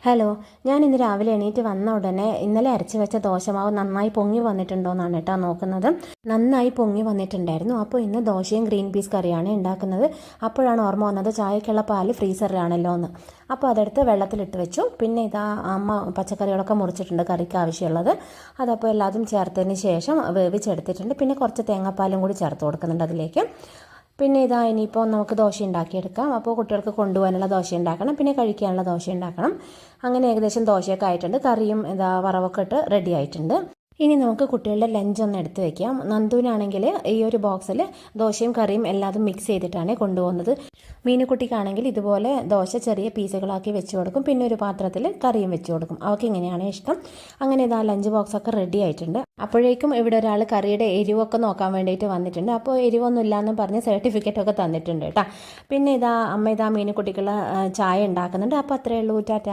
Hello, ഞാൻ ഇന്ന് രാവിലെ എണീറ്റ് വന്ന ഉടനെ ഇന്നലെ അരച്ച് വെച്ച ദോശമാവ് നന്നായി പൊങ്ങി വന്നിട്ടുണ്ടോ എന്നാണ് കേട്ടോ നോക്കുന്നത്. നന്നായി പൊങ്ങി വന്നിട്ടുണ്ടായിരുന്നു. അപ്പോൾ ഇന്ന് ദോശയും ഗ്രീൻ പീസ് കറിയാണ് ഉണ്ടാക്കുന്നത്. അപ്പോഴാണ് ഓർമ്മ വന്നത് ചായക്കുള്ള പാല് ഫ്രീസറിലാണല്ലോ എന്ന്. അപ്പോൾ അതെടുത്ത് വെള്ളത്തിലിട്ട് വെച്ചു. പിന്നെ ഇതാ അമ്മ പച്ചക്കറികളൊക്കെ മുറിച്ചിട്ടുണ്ട് കറിക്ക് ആവശ്യമുള്ളത്. അതപ്പോൾ എല്ലാതും ചേർത്തതിന് ശേഷം വേവിച്ചെടുത്തിട്ടുണ്ട്. പിന്നെ കുറച്ച് തേങ്ങാപ്പാലും കൂടി ചേർത്ത് കൊടുക്കുന്നുണ്ട് അതിലേക്ക്. പിന്നെ ഇതാ ഇനിയിപ്പോൾ നമുക്ക് ദോശ ഉണ്ടാക്കിയെടുക്കാം. അപ്പോൾ കുട്ടികൾക്ക് കൊണ്ടുപോകാനുള്ള ദോശ ഉണ്ടാക്കണം, പിന്നെ കഴിക്കാനുള്ള ദോശ ഉണ്ടാക്കണം. അങ്ങനെ ഏകദേശം ദോശയൊക്കെ ആയിട്ടുണ്ട്. കറിയും ഇതാ വറവൊക്കെ ഇട്ട് റെഡി ആയിട്ടുണ്ട്. ഇനി നമുക്ക് കുട്ടികളുടെ ലഞ്ച് ഒന്ന് എടുത്ത് വെക്കാം. നന്ദുവിനാണെങ്കിൽ ഈ ഒരു ബോക്സിൽ ദോശയും കറിയും എല്ലാതും മിക്സ് ചെയ്തിട്ടാണ് കൊണ്ടുപോകുന്നത്. മീനുകുട്ടിക്കാണെങ്കിൽ ഇതുപോലെ ദോശ ചെറിയ പീസുകളാക്കി വെച്ച് കൊടുക്കും, പിന്നെ ഒരു പാത്രത്തിൽ കറിയും വെച്ച് കൊടുക്കും. അവൾക്ക് ഇങ്ങനെയാണ് ഇഷ്ടം. അങ്ങനെ ഇതാ ലഞ്ച് ബോക്സൊക്കെ റെഡി ആയിട്ടുണ്ട്. അപ്പോഴേക്കും ഇവിടെ ഒരാൾ കറിയുടെ എരിവൊക്കെ നോക്കാൻ വേണ്ടിയിട്ട് വന്നിട്ടുണ്ട്. അപ്പോൾ എരിവൊന്നും ഇല്ലയെന്നും പറഞ്ഞ് സർട്ടിഫിക്കറ്റൊക്കെ തന്നിട്ടുണ്ട് കേട്ടോ. പിന്നെ ഇതാ അമ്മ ഇതാ മീനുകുട്ടിക്കുള്ള ചായ ഉണ്ടാക്കുന്നുണ്ട്. അപ്പോൾ അത്രയേ ഉള്ളൂ. ടാറ്റ.